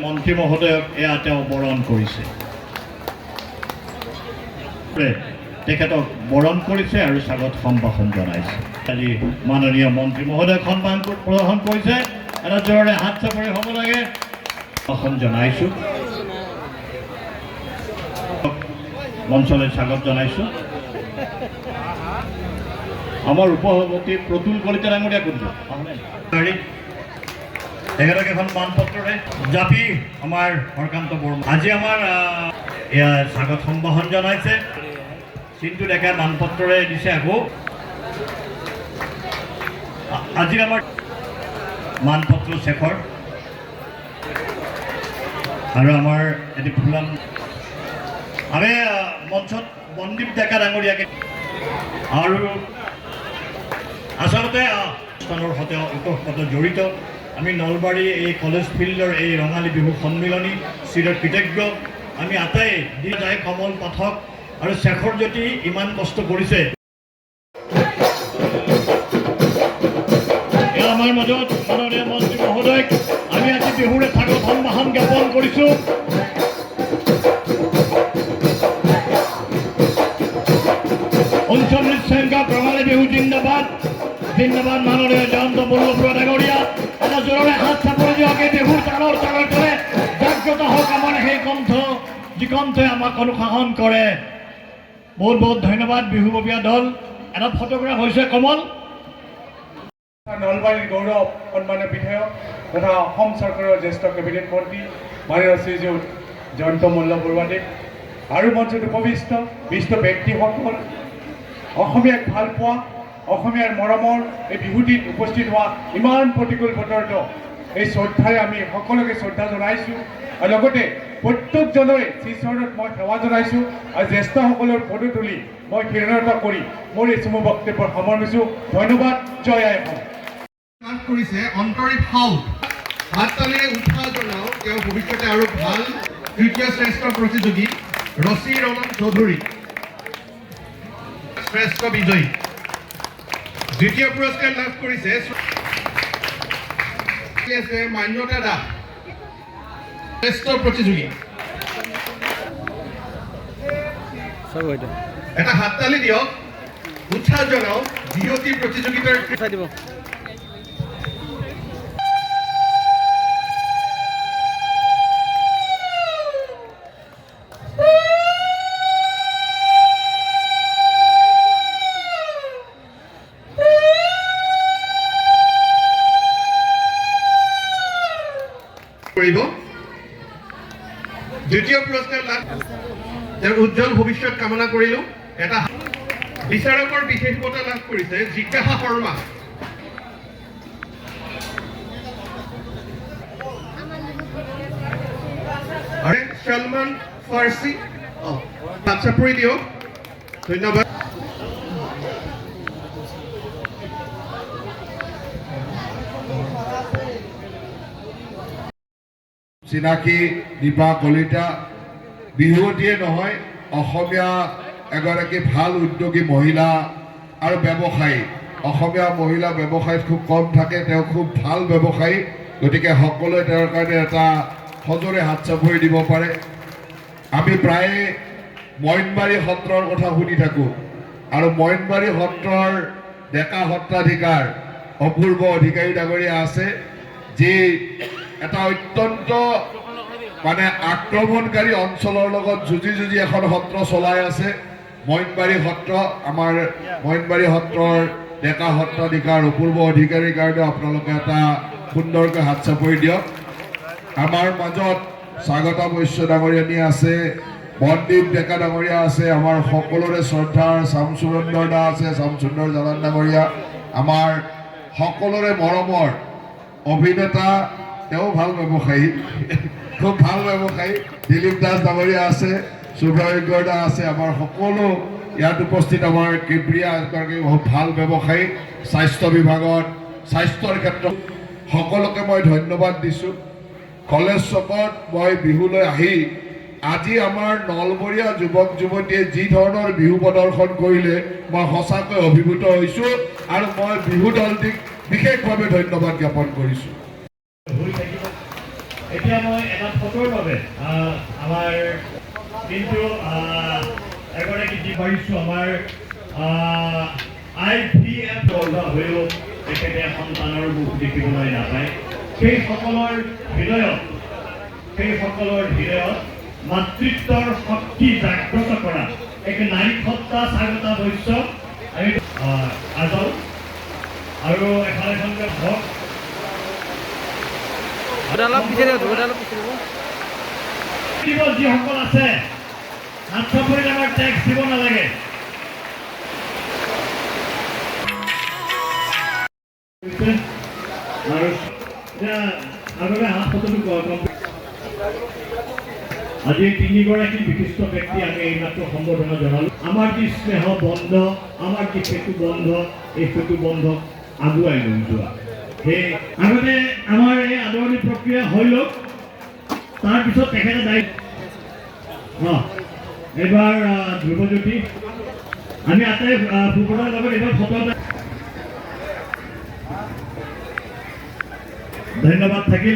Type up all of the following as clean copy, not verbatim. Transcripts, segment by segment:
মন্ত্ৰী মহোদয়ক এয়া তেওঁ বৰণ কৰিছে, তেখেতক বৰণ কৰিছে আৰু স্বাগত সম্ভাষণ জনাইছে। আজি মাননীয় মন্ত্ৰী মহোদয়ক সন্মান প্ৰদৰ্শন কৰিছে। এটা জোৰেৰে হাত চাপৰি হ'ব লাগে। সম্ভাষণ জনাইছোঁ, মঞ্চলৈ স্বাগত জনাইছোঁ। আমাৰ উপসভাপতি প্ৰতুল কলিতা ডাঙৰীয়া কোনটো তেখেতক এখন মানপত্ৰৰে জাপি আমাৰ হৰকান্ত বৰ্মা আজি আমাৰ এয়া স্বাগত সম্ভাষণ জনাইছে। চিন্তু ডেকা মানপত্ৰৰে দিছে। আকৌ আজি আমাৰ মানপত্ৰ শেখৰ আৰু আমাৰ এটি ফুলাম আমি মঞ্চত বন্দীপ ডেকা ডাঙৰীয়াকে আৰু আচলতে অনুষ্ঠানৰ সৈতে ওতঃপ্ৰোত জড়িত আমি নলবাৰী এই কলেজ ফিল্ডৰ এই ৰঙালী বিহু সন্মিলনী চিৰ কৃতজ্ঞ। আমি আটাই দি যায় কমল পাঠক আৰু শেখৰ জ্যোতি ইমান কষ্ট কৰিছে। আমাৰ মাজত মাননীয় মন্ত্ৰী মহোদয়ক আমি আজি বিহুৰে স্বাগত সম্ভাষণ জ্ঞাপন কৰিছোঁ। ঊনচল্লিছ সংখ্যক ৰঙালী বিহু জিন্দাবাদ জিন্দাবাদ। মাননীয় জয়ন্ত বল্লভপুৰ ডাঙৰীয়া এটা জোৰেৰে হাত চাপৰি দিয়ক। এই বিহুৰ তালৰ তালতে জাগ্ৰত হওক আমাৰ সেই কণ্ঠ, যি কণ্ঠই আমাক অনুশাসন কৰে। বহুত বহুত ধন্যবাদ বিহুববীয়া দল। এটা ফটোগ্ৰাফ হৈছে কমল। নলবাৰীৰ গৌৰৱ সন্মানীয় বিধায়ক তথা অসম চৰকাৰৰ জ্যেষ্ঠ কেবিনেট মন্ত্ৰী মাননীয় শ্ৰীযুত জয়ন্ত মল্ল বৰুৱাদেৱ আৰু মঞ্চত উপবিষ্ট বিশিষ্ট ব্যক্তিসকল, অসমীয়াক ভাল পোৱা, অসমীয়াৰ মৰমৰ এই বিহুটিত উপস্থিত হোৱা ইমান প্ৰতিকূল বতৰতো এই শ্ৰদ্ধাৰে আমি সকলোকে শ্ৰদ্ধা জনাইছোঁ আৰু লগতে প্ৰত্যেকজনৰে শ্ৰীচৰণত মই সেৱা জনাইছোঁ আৰু জ্যেষ্ঠসকলৰ ফটো তুলি মই শিৰণত কৰি মোৰ এই চমু বক্তব্য সামৰিছোঁ। ধন্যবাদ। জয় আই অসম। লাভ কৰিছে অন্তৰীপ সাউদ, হাত তালিৰে উৎসাহ জনাওঁ তেওঁ ভৱিষ্যতে আৰু ভাল। তৃতীয় শ্ৰেষ্ঠ প্ৰতিযোগী ৰচি ৰণন চৌধুৰী শ্ৰেষ্ঠ বিজয়ী। দ্বিতীয় পুৰস্কাৰ লাভ কৰিছে মান্যতা দাস শ্ৰেষ্ঠ প্ৰতিযোগী। এটা হাত তালি দিয়ক, উৎসাহ জনাওঁ বিহুতি প্ৰতিযোগিতাৰ দিব। দ্বিতীয় পুৰস্কাৰ লাভ তেওঁৰ উজ্জ্বল ভৱিষ্যত কামনা কৰিলোঁ। এটা বিচাৰকৰ বিশেষ বঁটা লাভ কৰিছে জিজ্ঞাসা শৰ্মা। সলমান ফাৰ্চী চাপৰি দিয়ক। ধন্যবাদ। চিনাকি দীপা কলিতা বিহুৱতীয়ে নহয়, অসমীয়া এগৰাকী ভাল উদ্যোগী মহিলা আৰু ব্যৱসায়ী। অসমীয়া মহিলা ব্যৱসায়ত খুব কম থাকে, তেওঁ খুব ভাল ব্যৱসায়ী। গতিকে সকলোৱে তেওঁৰ কাৰণে এটা সজোৰে হাত চাপৰি দিব পাৰে। আমি প্ৰায়ে মইনবাৰী সত্ৰৰ কথা শুনি থাকোঁ আৰু মইনবাৰী সত্ৰৰ ডেকা সত্ৰাধিকাৰ অপূৰ্ব অধিকাৰী ডাঙৰীয়া আছে, যি এটা অত্যন্ত আক্ৰমণকাৰী অঞ্চলৰ লগত যুঁজি এখন সত্ৰ চলাই আছে। মইনবাৰী সত্ৰ, আমাৰ মইনবাৰী সত্ৰৰ ডেকা সত্ৰাধিকাৰ অপূৰ্ব অধিকাৰীৰ কাৰণে আপোনালোকে এটা সুন্দৰকৈ হাত চাপৰি দিয়ক। আমাৰ মাজত স্বাগতা বৈশ্য ডাঙৰীয়ানী আছে, বন্দীপ ডেকা ডাঙৰীয়া আছে, আমাৰ সকলোৰে শ্ৰদ্ধাৰ শামসুন্দৰ দা আছে, শামসুন্দৰ জালান ডাঙৰীয়া, আমাৰ সকলোৰে মৰমৰ অভিনেতা, তেওঁ ভাল ব্যৱসায়ী, খুব ভাল ব্যৱসায়ী, দিলীপ দাস ডাঙৰীয়া আছে, সুব্ৰহ্মণ্য দা আছে, আমাৰ সকলো ইয়াত উপস্থিত আমাৰ কিপ্ৰিয়া এগৰাকী বহুত ভাল ব্যৱসায়ী, স্বাস্থ্য বিভাগত স্বাস্থ্যৰ ক্ষেত্ৰত সকলোকে মই ধন্যবাদ দিছোঁ। কলেজ চকত মই বিহুলৈ আহি আজি আমাৰ নলবৰীয়া যুৱক যুৱতীয়ে যি ধৰণৰ বিহু প্ৰদৰ্শন কৰিলে মই সঁচাকৈ অভিভূত হৈছোঁ আৰু মই বিহু দলটিক বিশেষভাৱে ধন্যবাদ জ্ঞাপন কৰিছোঁ। এতিয়া মই এটা ফটোৰ বাবে আমাৰ কিন্তু এগৰাকী যি পাৰিছোঁ আমাৰ IVF পৰ্দা হৈও তেখেতে সন্তানৰ মুখ দেখিবলৈ নাপায় সেইসকলৰ হৃদয়ত মাতৃত্বৰ শক্তি জাগ্ৰত কৰা এক নাৰী সত্তা স্বাগতা বৈশ্য আমি আজল আৰু এখন ভক যিসকল আছে হাত চাপৰিত আমাৰ টেক্স দিব নালাগে আৰু আগতে হাত ফটোটো আজি তিনিগৰাকী বিশিষ্ট ব্যক্তি আমি এইমাত্ৰ সম্বৰ্ধনা জনালোঁ আমাৰ যি স্নেহ বন্ধ আমাৰ যি সেতু বন্ধ এই সেতু বন্ধক আগুৱাই লৈ যোৱা সেই আগতে আমাৰ এই আদৰণি প্ৰক্ৰিয়া হৈ লওক তাৰপিছত তেখেতে দায়িত্ব এইবাৰ ধ্ৰুৱজ্যোতি আমি আটাই ভূপতৰ লগত এইবাৰ ফটো এটা ধন্যবাদ থাকিল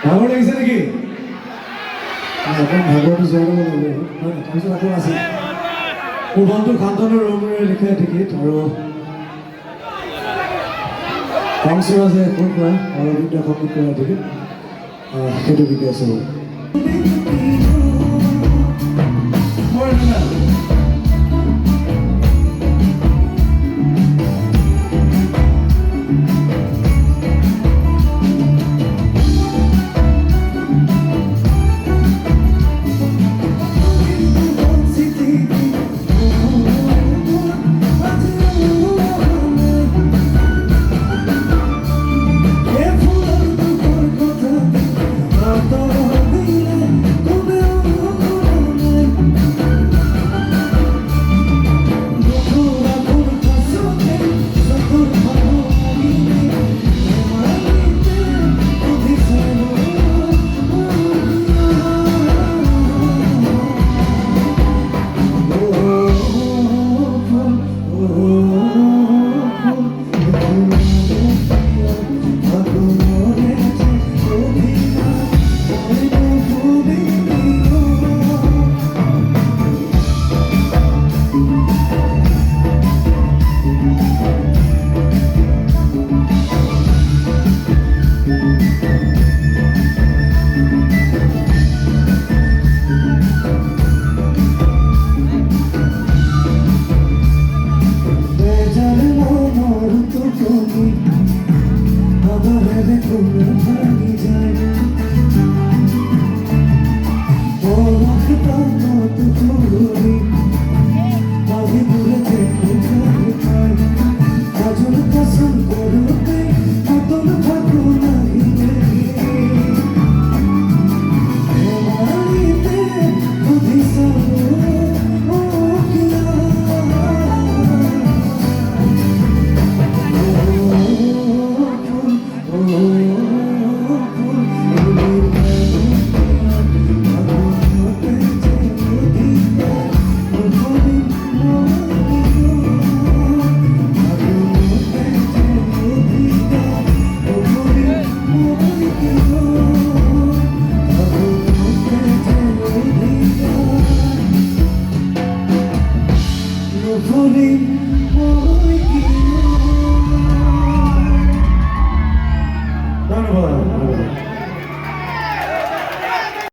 ভাগৰ লাগিছে নেকি এখন ভাগৰটো জীয়াই ল'ব লাগিব তাৰপিছত আকৌ আছে মোৰ বন্ধু খান্তনৰ ৰঙেৰে লিখা টিকেট আৰু কাউন্সিলৰ আছে এখন পৰা অৰবিন্দ সন্মুখ কৰা টিকেট সেইটো বিকি আছে